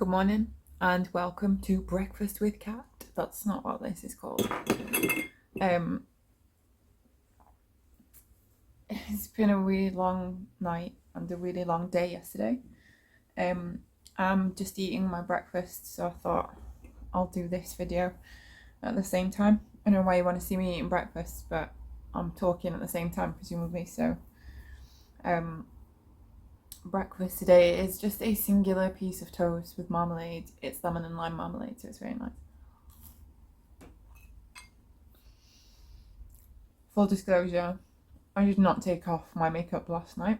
Good morning and welcome to Breakfast with Cat. That's not what this is called. It's been a really long night and a really long day yesterday. I'm just eating my breakfast, so I thought I'll do this video at the same time. I don't know why you want to see me eating breakfast, but I'm talking at the same time, presumably. So, breakfast today is just a singular piece of toast with marmalade. It's lemon and lime marmalade, so it's very nice. Full disclosure, I did not take off my makeup last night.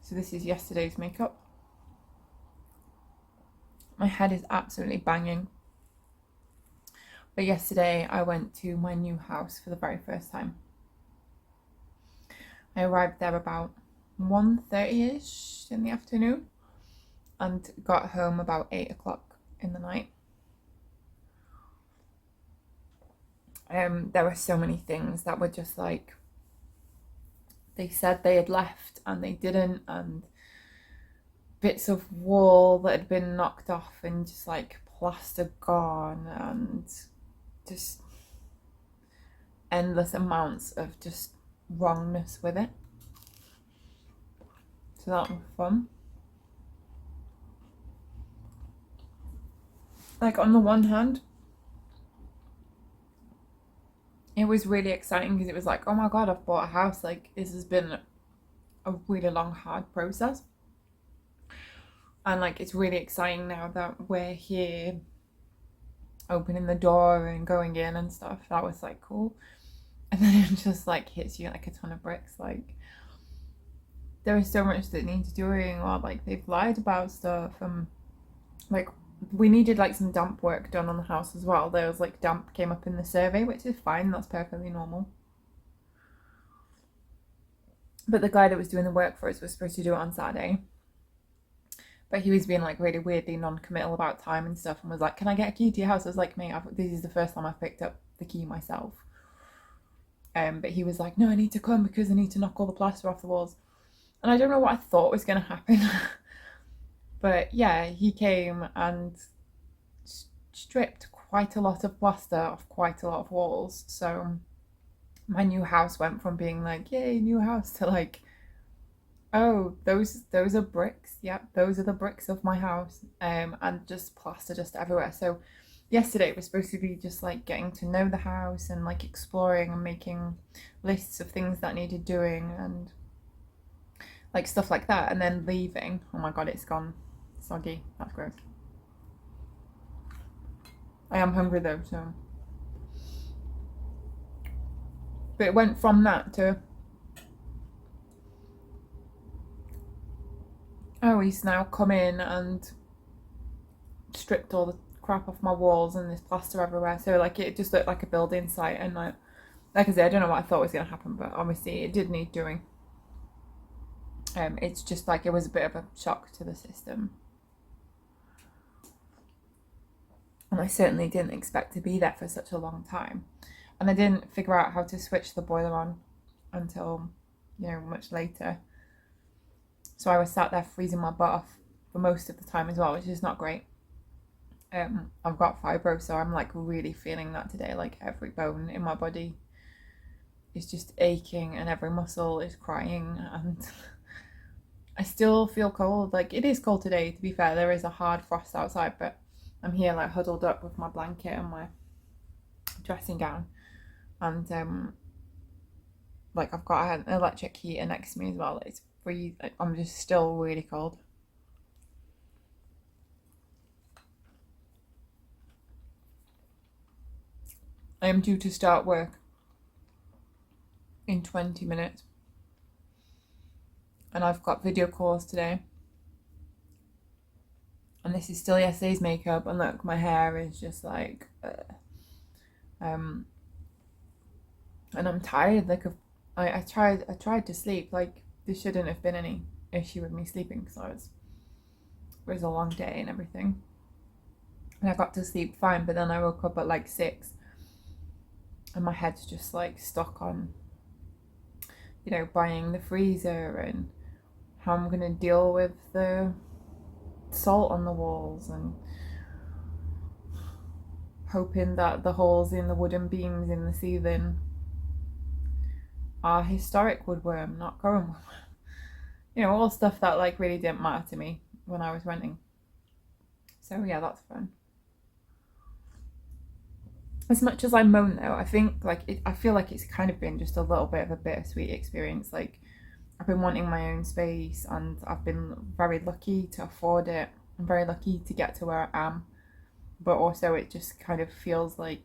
So this is yesterday's makeup. My head is absolutely banging. But yesterday I went to my new house for the very first time. I arrived there about 1:30ish in the afternoon and got home about 8 o'clock in the night. There were so many things that were just like, they said they had left and they didn't, and bits of wall that had been knocked off and just like plaster gone, and just endless amounts of just wrongness with it. So that was fun. Like, on the one hand, it was really exciting because it was like, oh my god, I've bought a house. Like, this has been a really long, hard process. And like, it's really exciting now that we're here, opening the door and going in and stuff. That was like cool. And then it just like hits you like a ton of bricks. Like, there is so much that needs doing, or like they've lied about stuff. Like, we needed like some damp work done on the house as well. There was like damp came up in the survey, which is fine, that's perfectly normal. But the guy that was doing the work for us was supposed to do it on Saturday. But he was being like really weirdly non-committal about time and stuff, and was like, can I get a key to your house? I was like, mate, this is the first time I've picked up the key myself. But he was like, no, I need to come because I need to knock all the plaster off the walls. And I don't know what I thought was going to happen. But yeah, he came and stripped quite a lot of plaster off quite a lot of walls. So my new house went from being like, yay, new house, to like, oh, those are bricks. Yep, those are the bricks of my house. And just plaster just everywhere. So yesterday it was supposed to be just like getting to know the house and like exploring and making lists of things that needed doing and like stuff like that, and then leaving. Oh my god, it's gone soggy. That's gross. I am hungry though, so. But it went from that to, oh, he's now come in and stripped all the crap off my walls and there's plaster everywhere. So like, it just looked like a building site, and like I said, I don't know what I thought was going to happen, but obviously it did need doing. It's just like, it was a bit of a shock to the system. And I certainly didn't expect to be there for such a long time. And I didn't figure out how to switch the boiler on until, much later. So I was sat there freezing my butt off for most of the time as well, which is not great. I've got fibro, so I'm like really feeling that today. Like, every bone in my body is just aching and every muscle is crying, and I still feel cold. Like, it is cold today, to be fair. There is a hard frost outside, but I'm here like huddled up with my blanket and my dressing gown, and like I've got an electric heater next to me as well. It's freezing. I'm just still really cold. I am due to start work in 20 minutes, and I've got video calls today. And this is still yesterday's makeup, and look, my hair is just like, and I'm tired. Like, I tried to sleep. Like, there shouldn't have been any issue with me sleeping because it was a long day and everything, and I got to sleep fine. But then I woke up at like 6, and my head's just like stuck on, buying the freezer and how I'm gonna deal with the salt on the walls and hoping that the holes in the wooden beams in the ceiling are historic woodworm, not current woodworm. You know, all stuff that like really didn't matter to me when I was renting. So yeah, that's fun. As much as I moan though, I think like I feel like it's kind of been just a little bit of a bittersweet experience. Like I've been wanting my own space and I've been very lucky to afford it. I'm very lucky to get to where I am. But also it just kind of feels like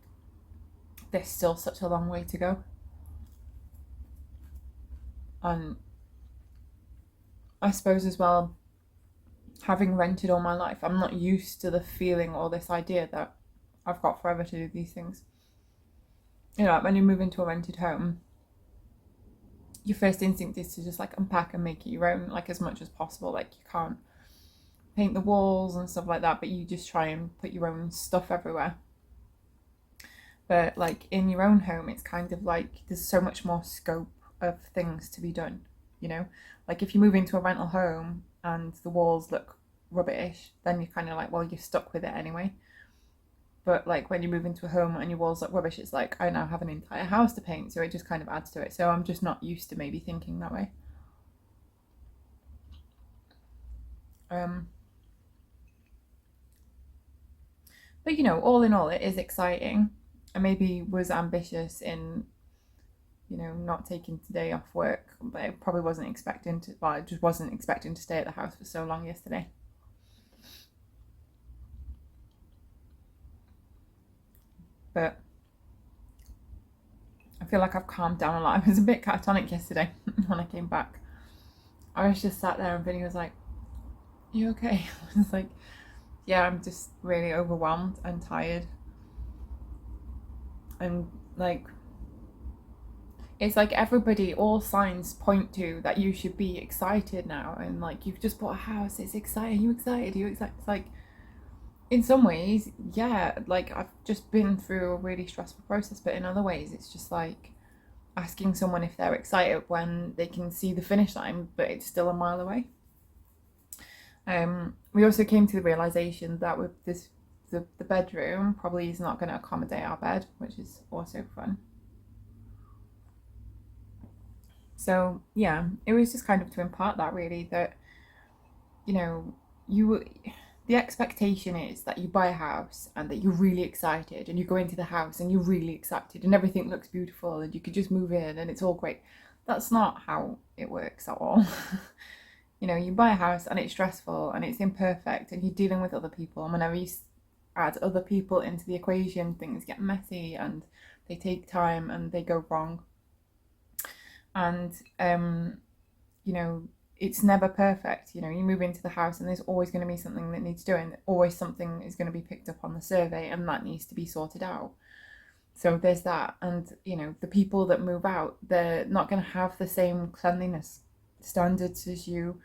there's still such a long way to go. And I suppose as well, having rented all my life, I'm not used to the feeling or this idea that I've got forever to do these things. You know, like when you move into a rented home, your first instinct is to just like unpack and make it your own, like as much as possible. Like you can't paint the walls and stuff like that, but you just try and put your own stuff everywhere. But like in your own home, it's kind of like there's so much more scope of things to be done, you know? Like if you move into a rental home and the walls look rubbish, then you're kind of like, well, you're stuck with it anyway. But like when you move into a home and your walls look rubbish, it's like I now have an entire house to paint, so it just kind of adds to it. So I'm just not used to maybe thinking that way. But you know, all in all, it is exciting. I maybe was ambitious in, you know, not taking today off work, but I probably wasn't expecting to. Well, I just wasn't expecting to stay at the house for so long yesterday. But I feel like I've calmed down a lot. I was a bit catatonic yesterday when I came back. I was just sat there and Vinny was like, "You okay?" I was like, "Yeah, I'm just really overwhelmed and tired." And like, it's like everybody, all signs point to that you should be excited now. And like, you've just bought a house, it's exciting. You excited? You excited? It's like, in some ways, yeah, like I've just been through a really stressful process, but in other ways, it's just like asking someone if they're excited when they can see the finish line, but it's still a mile away. We also came to the realization that with this, the bedroom probably is not going to accommodate our bed, which is also fun. So yeah, it was just kind of to impart that really that, you know, you the expectation is that you buy a house and that you're really excited and you go into the house and you're really excited and everything looks beautiful and you could just move in and it's all great. That's not how it works at all. You know, you buy a house and it's stressful and it's imperfect and you're dealing with other people. And whenever you add other people into the equation, things get messy and they take time and they go wrong. And you know, it's never perfect. You know, you move into the house and there's always going to be something that needs doing. Always something is going to be picked up on the survey and that needs to be sorted out. So there's that. And, you know, the people that move out, they're not going to have the same cleanliness standards as you,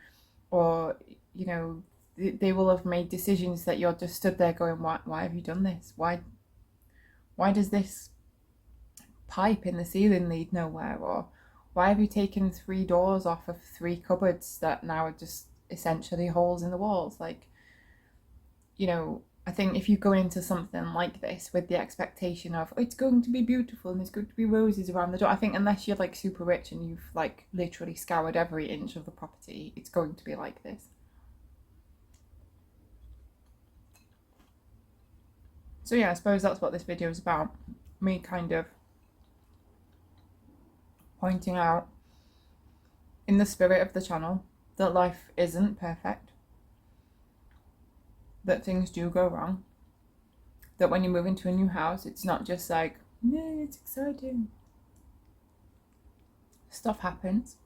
or, you know, they will have made decisions that you're just stood there going, why have you done this? Why does this pipe in the ceiling lead nowhere? Or why have you taken 3 doors off of 3 cupboards that now are just essentially holes in the walls? Like, you know, I think if you go into something like this with the expectation of, oh, it's going to be beautiful and there's going to be roses around the door, I think unless you're like super rich and you've like literally scoured every inch of the property, it's going to be like this. So yeah, I suppose that's what this video is about. Me kind of pointing out, in the spirit of the channel, that life isn't perfect, that things do go wrong, that when you move into a new house, it's not just like, yeah, it's exciting. Stuff happens.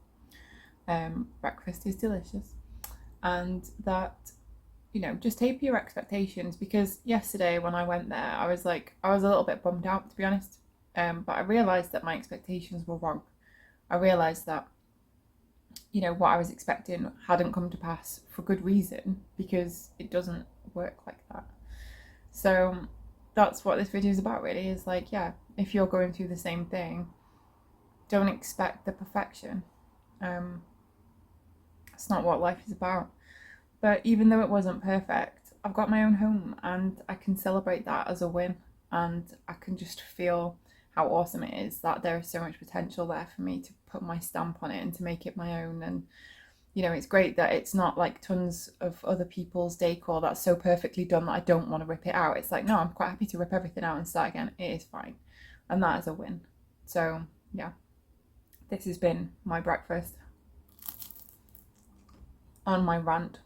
Breakfast is delicious. And that, you know, just taper your expectations, because yesterday when I went there, I was a little bit bummed out, to be honest. But I realised that my expectations were wrong. I realised that, you know, what I was expecting hadn't come to pass for good reason, because it doesn't work like that. So that's what this video is about, really, is like, yeah, if you're going through the same thing, don't expect the perfection. It's not what life is about. But even though it wasn't perfect, I've got my own home and I can celebrate that as a win. And I can just feel how awesome it is that there is so much potential there for me to put my stamp on it and to make it my own. And it's great that it's not like tons of other people's decor that's so perfectly done that I don't want to rip it out. It's like, no, I'm quite happy to rip everything out and start again. It is fine. And that is a win. So, yeah, this has been my breakfast on my rant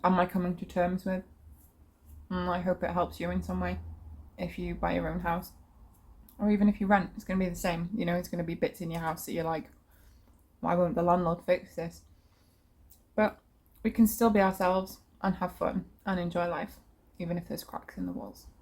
and my coming to terms with. And I hope it helps you in some way if you buy your own house. Or even if you rent, it's going to be the same. It's going to be bits in your house that you're like, why won't the landlord fix this? But we can still be ourselves and have fun and enjoy life, even if there's cracks in the walls.